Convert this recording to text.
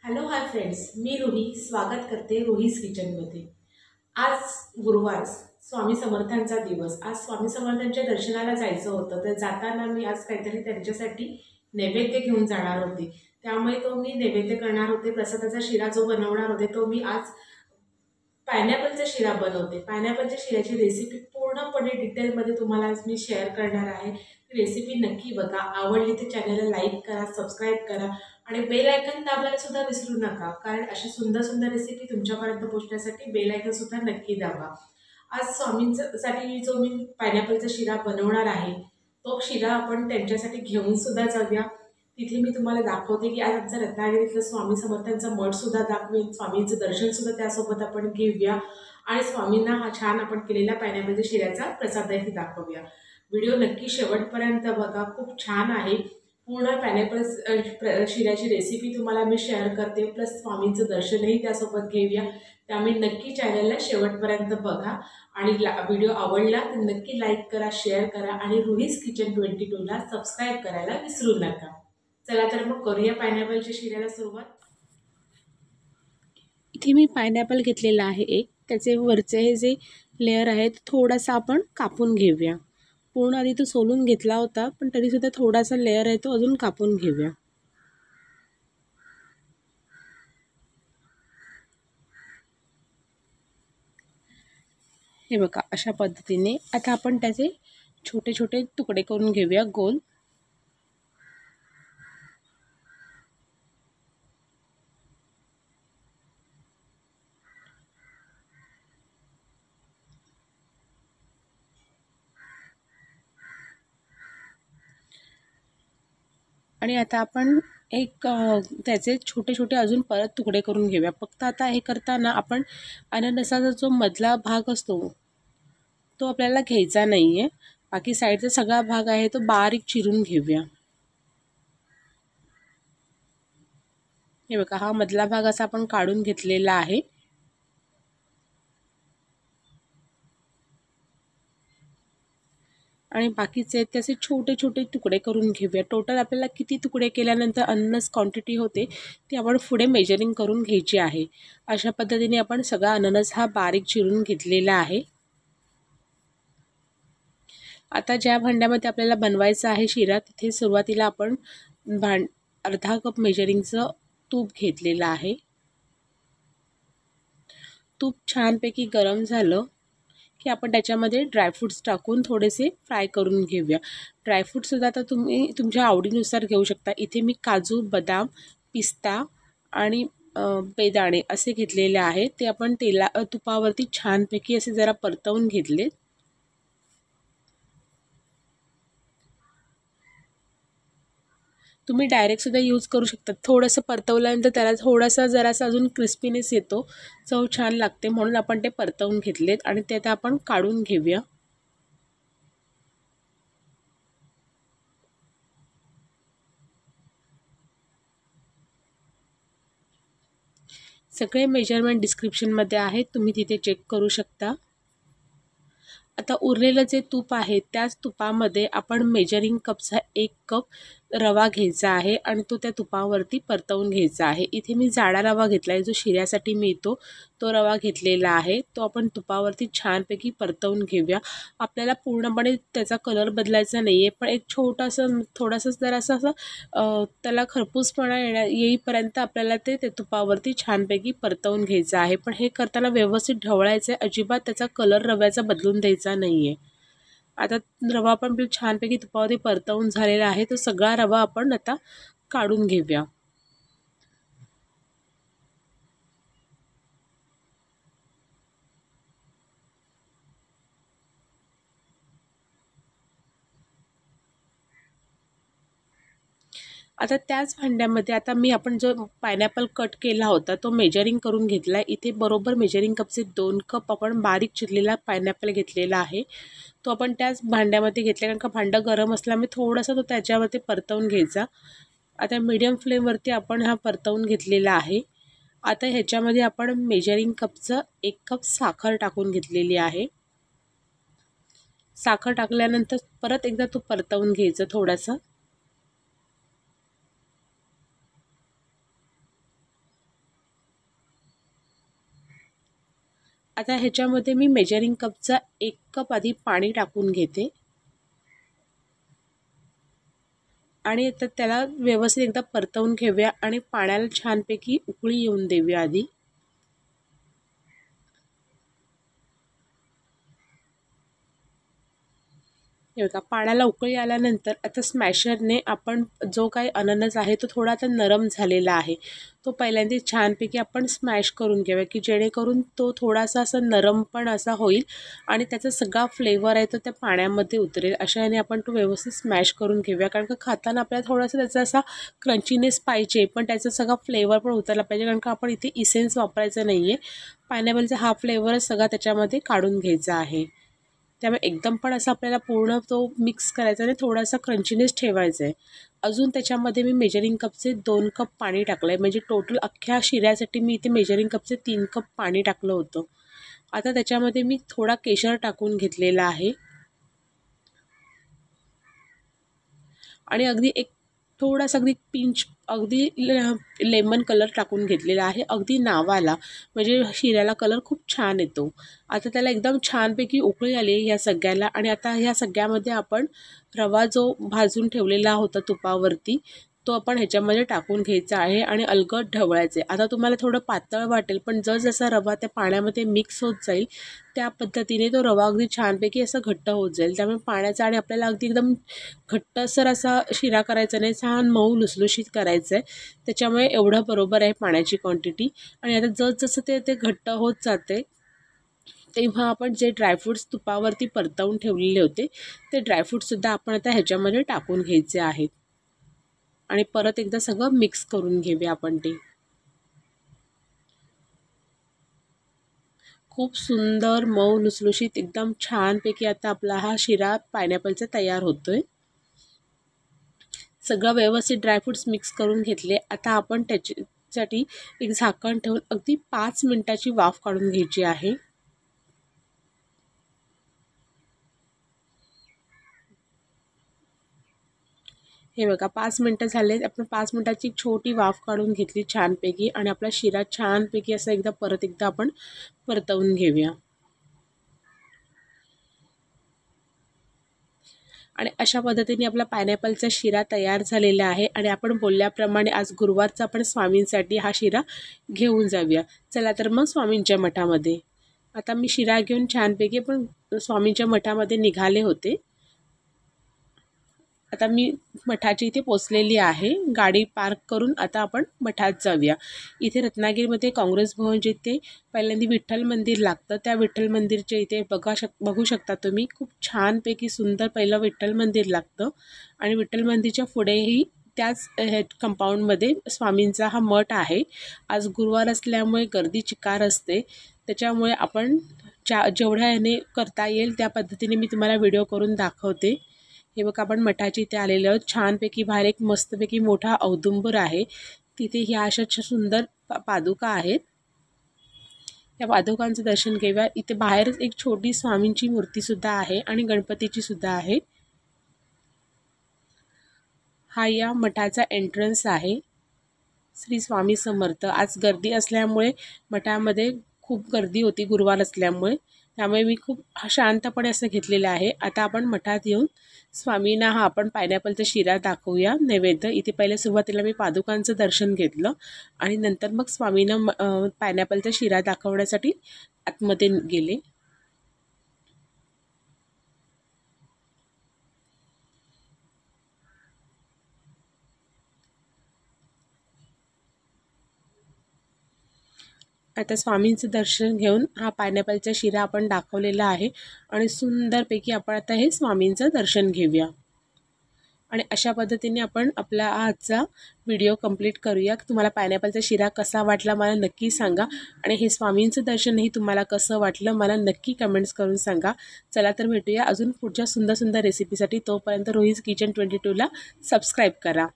Hello hi friends, मी रुही स्वागत करते रुहीज किचनमध्ये। आज गुरुवार, स्वामी समर्थांचा दिवस। आज स्वामी समर्थांच्या दर्शनाला जायचं होतं, तर जाताना मी आज काहीतरी त्यांच्यासाठी नैवेद्य घेऊन जाणार होते। त्यामुळे तो मी नैवेद्य करणार होते, प्रसादाचा शिरा जो बनवणार होते तो मी आज पायनॅपलचा शिरा बनवते। पायनॅपलच्या शिऱ्याची रेसिपी पूर्णपणे डिटेलमध्ये तुम्हाला आज मी शेअर करणार आहे। रेसिपी नक्की बघा, आवडली तर चॅनलला लाईक करा, सबस्क्राईब करा आणि बेल आयकॉन दाबायला सुद्धा विसरू नका, कारण अशी सुंदर सुंदर रेसिपी तुमच्यापर्यंत पोहोचण्यासाठी बेल आयकॉन सुद्धा नक्की दाबा। आज स्वामींसाठी जो मी पायनॅपलचा शिरा बनवणार आहे, तो शिरा आपण त्यांच्यासाठी घेऊन सुद्धा जाऊया। तिथे मी तुम्हाला दाखवते की आज आमचं रत्नागिरीतलं स्वामी समर्थांचा मठ सुद्धा दाखवेन, स्वामींचं दर्शन सुद्धा त्यासोबत आपण घेऊया आणि स्वामींना हा छान आपण केलेला पायनॅपलच्या शिऱ्याचा प्रसादही दाखवूया। व्हिडिओ नक्की शेवटपर्यंत बघा, खूप छान आहे। पूर्ण पायनॅपल शिऱ्याची रेसिपी तुम्हाला मी शेअर करते, प्लस स्वामींचं दर्शनही त्यासोबत घेऊया। त्यामुळे नक्की चॅनलला शेवटपर्यंत बघा आणि व्हिडिओ आवडला तर नक्की लाईक करा, शेअर करा आणि रुहीज किचन 22ला सबस्क्राईब करायला विसरू नका। चला तर मग करूया पायनॅपलच्या शिऱ्याला सुरुवात। इथे मी पायनॅपल घेतलेला आहे एक, त्याचे वरचे हे जे लेअर आहे थोडासा आपण कापून घेऊया। पूर्ण आधी तो सोलून घेतला होता, पण तरीसुद्धा थोडासा लेअर आहे तो अजून कापून घेऊया। हे बघा, अशा पद्धतीने आता आपण त्याचे छोटे छोटे तुकडे करून घेऊया गोल। आणि आता आपण त्याचे छोटे छोटे अजून परत तुकडे करून घेऊया। फक्त आता हे करताना आपण अननसाचा जो मधला भाग असतो तो आपल्याला घ्यायचा नाही आहे, बाकी साईडचा सगळा भाग आहे तो बारीक चिरून घेऊया। हे बघा, हा मधला भाग असा आपण काढून घेतलेला आहे। आणि बाकीचे त्याचे छोटे छोटे तुकडे करून घेऊया। टोटल आपल्याला किती तुकडे केल्यानंतर अननस क्वांटिटी होते ती आपण पुढे मेजरिंग करून घ्यायची आहे। अशा पद्धतीने आपण सगळा अननस हा बारीक चिरून घेतलेला आहे। आता ज्या भांड्यामध्ये आपल्याला बनवायचा आहे शिरा, तिथे सुरुवातीला आपण अर्धा कप मेजरिंगचं तूप घेतलेलं आहे। तूप छानपैकी गरम झालं की आपण त्याच्यामध्ये ड्रायफ्रूट्स टाकून थोडेसे फ्राय करून घेऊया। ड्रायफ्रूटसुद्धा आता तुम्ही तुमच्या आवडीनुसार घेऊ शकता। इथे मी काजू, बदाम, पिस्ता आणि बेदाणे असे घेतलेले आहेत। ते आपण तुपावरती छानपैकी असे जरा परतवून घेतले। तुम्ही डायरेक्टसुद्धा यूज करू शकता। थोडंसं परतवल्यानंतर त्याला थोडासा जरासा अजून क्रिस्पीनेस येतो, चव छान लागते, म्हणून आपण ते परतवून घेतलेत आणि ते आता आपण काढून घेऊया। सगळे मेजरमेंट डिस्क्रिप्शनमध्ये आहेत, तुम्ही तिथे चेक करू शकता। आता उरलेलं जे तूप आहे त्याच तुपामध्ये आपण मेजरिंग कपचा 1 कप रवा घ्यायचा आहे आणि तो त्या तुपावरती परतवून घ्यायचा आहे। इथे मी जाडा रवा घेतला आहे, जो शिऱ्यासाठी मिळतो तो रवा घेतलेला आहे। तो आपण तुपावरती छानपैकी परतवून घेऊया। आपल्याला पूर्णपणे त्याचा कलर बदलायचा नाही आहे, पण एक छोटासा थोडासा जरासा असं त्याला खरपूसपणा येईपर्यंत आपल्याला ते तुपावरती छानपैकी परतवून घ्यायचं आहे। पण हे करताना व्यवस्थित ढवळायचं आहे, अजिबात त्याचा कलर रव्याचा बदलून द्यायचा नाही आहे। आता रवा पण छानपैकी तुपावरती परतवून झालेला आहे, तो सगळा रवा आपण आता काढून घेऊया। आता त्याच भांड्यामध्ये आता आपण जो पायनॅपल कट केला होता तो मेजरिंग करून घेतला आहे। इथे बरोबर मेजरिंग कपचे 2 कप आपण बारीक चिरलेला पायनॅपल घेतलेला आहे, तो आपण त्याच भांड्यामध्ये घेतला, कारण का भांडं गरम असल्यामुळे थोडासा तो त्याच्यावरती परतवून घ्यायचा। आता मीडियम फ्लेमवरती आपण हा परतवून घेतलेला आहे। आता ह्याच्यामध्ये आपण मेजरिंग कपचं 1 कप साखर टाकून घेतलेली आहे। साखर टाकल्यानंतर परत एकदा तो परतवून घ्यायचा थोडासा। आता ह्याच्यामध्ये मी मेजरिंग कपचा 1 कप आधी पाणी टाकून घेते आणि आता त्याला व्यवस्थित एकदा परतवून घेऊया आणि पाण्याला छानपैकी उकळी येऊन देऊया आधी। हे बघा पाण्याला उकळी आल्यानंतर आता स्मॅशरने आपण जो काही अननस आहे तो थोडा आता नरम झालेला आहे तो पहिल्यांदा छानपैकी आपण स्मॅश करून घेऊया की जेणेकरून तो थोडासा असा नरम पण असा होईल आणि त्याचा सगळा फ्लेवर आहे तो त्या पाण्यामध्ये उतरेल। अशाने आपण तो व्यवस्थित स्मॅश करून घेऊया कारण का खाताना आपल्याला थोडासा त्याचा असा क्रंचीनेस पाहिजे पण त्याचा सगळा फ्लेवर पण उतरला पाहिजे कारण का आपण इथे इसेन्स वापरायचं नाही आहे। पायनॅपलचा हा फ्लेवर सगळा त्याच्यामध्ये काढून घ्यायचा आहे। त्यामुळे एकदम पण असं आपल्याला पूर्ण तो मिक्स करायचा आणि थोडासा क्रंचीनेस ठेवायचा आहे। अजून त्याच्यामध्ये मी मेजरिंग कपचे 2 कप पाणी टाकलं आहे म्हणजे टोटल अख्ख्या शिऱ्यासाठी मी इथे मेजरिंग कपचे 3 कप पाणी टाकलं होतं। आता त्याच्यामध्ये मी थोडा केशर टाकून घेतलेला आहे आणि अगदी एक थोडासा अगदी पिंच अगदी लेमन कलर टाकून घेतलेला आहे अगदी नावाला म्हणजे शिऱ्याला कलर खूप छान येतो। आता त्याला एकदम छानपैकी उकळी आली ह्या सगळ्याला आणि आता ह्या सगळ्यामध्ये आपण रवा जो भाजून ठेवलेला होता तुपावरती तो आपण ह्याच्यामध्ये टाकून घ्यायचा आहे आणि अलगद ढवळायचे। आता तुम्हाला थोडं पातळ वाटेल पण जसा रवा त्या पाण्यामध्ये मिक्स होत जाईल त्या पद्धतीने तो रवा अगदी छानपैकी असा घट्ट होत जाईल। त्यामुळे पाण्याचा आणि आपल्याला अगदी एकदम घट्टसर असा शिरा करायचा नाही छान मऊ लुसलुशीत करायचं आहे त्याच्यामुळे एवढं बरोबर आहे पाण्याची क्वांटिटी। आणि आता जसं ते घट्ट होत जाते तेव्हा आपण जे ड्रायफ्रूट्स तुपावरती परतवून ठेवलेले होते ते ड्रायफ्रूटसुद्धा आपण आता ह्याच्यामध्ये टाकून घ्यायचे आहेत आणि परत एकदा सगळं मिक्स करून घेऊया आपण ते। खूप सुंदर मऊ लुसलुशीत एकदम छानपैकी आता आपला हा शिरा पायनॅपलचा तयार होतोय। सगळं व्यवस्थित ड्रायफ्रूट्स मिक्स करून घेतले। आता आपण त्याच्यासाठी एक झाकण ठेवून अगदी 5 मिनिटाची वाफ काढून घ्यायची आहे। हे बघा 5 मिनिटं झाले आपण 5 मिनिटाची एक छोटी वाफ काढून घेतली छानपैकी आणि आपला शिरा छानपैकी असा परत एकदा आपण परतवून घेऊया आणि अशा पद्धतीने आपला पायनॅपलचा शिरा तयार झालेला आहे। आणि आपण बोलल्याप्रमाणे आज गुरुवारचा आपण स्वामींसाठी हा शिरा घेऊन जाऊया। चला तर मग स्वामींच्या मठामध्ये आता मी शिरा घेऊन छानपैकी पण स्वामींच्या मठामध्ये निघाले होते। आता मी मठाची इथे पोचलेली आहे गाडी पार्क करून आता आपण मठात जाऊया। इथे रत्नागिरीमध्ये काँग्रेस भवन जिथे पहिल्यांदा विठ्ठल मंदिर लागतं त्या विठ्ठल मंदिरच्या इथे बघू शकता तुम्ही खूप छानपैकी सुंदर पहिलं विठ्ठल मंदिर लागतं आणि विठ्ठल मंदिरच्या पुढेही त्याच कंपाऊंडमध्ये स्वामींचा हा मठ आहे। आज गुरुवार असल्यामुळे गर्दी चिकार असते त्याच्यामुळे आपण जेवढ्या याने करता येईल त्या पद्धतीने मी तुम्हाला व्हिडिओ करून दाखवते। हे बघा आपण मठाची इथे आलेलो आहोत छानपैकी बाहेर एक मस्तपैकी मोठा औदुंबर आहे तिथे ह्या अशा सुंदर पादुका आहेत त्या पादुकांचं दर्शन घेऊया। इथे बाहेरच एक छोटी स्वामींची मूर्तीसुद्धा आहे आणि गणपतीची सुद्धा आहे। हा या मठाचा एंट्रन्स आहे। श्री स्वामी समर्थ आज गर्दी असल्यामुळे मठामध्ये खूप गर्दी होती गुरुवार असल्यामुळे त्यामुळे मी खूप शांतपणे असं घेतलेलं आहे। आता आपण मठात येऊन स्वामींना हा आपण पायनॅपलचा शिरा दाखवूया नैवेद्य। इथे पहिले सुरुवातीला मी पादुकांचं दर्शन घेतलं आणि नंतर मग स्वामींना पायनॅपलचा शिरा दाखवण्यासाठी आतमध्ये गेले। आता स्वामींचं दर्शन घेऊन हा पायनॅपलचा शिरा आपण दाखवलेला आहे आणि सुंदरपैकी आपण आता हे स्वामींचं दर्शन घेऊया आणि अशा पद्धतीने आपण आपला आजचा व्हिडिओ कंप्लीट करूया। तुम्हाला पायनॅपलचा शिरा कसा वाटला मला नक्की सांगा आणि हे स्वामींचं दर्शनही तुम्हाला कसं वाटलं मला नक्की कमेंट्स करून सांगा। चला तर भेटूया अजून पुढच्या सुंदर रेसिपीसाठी तोपर्यंत रोहीज किचन 22 ला सबस्क्राईब करा।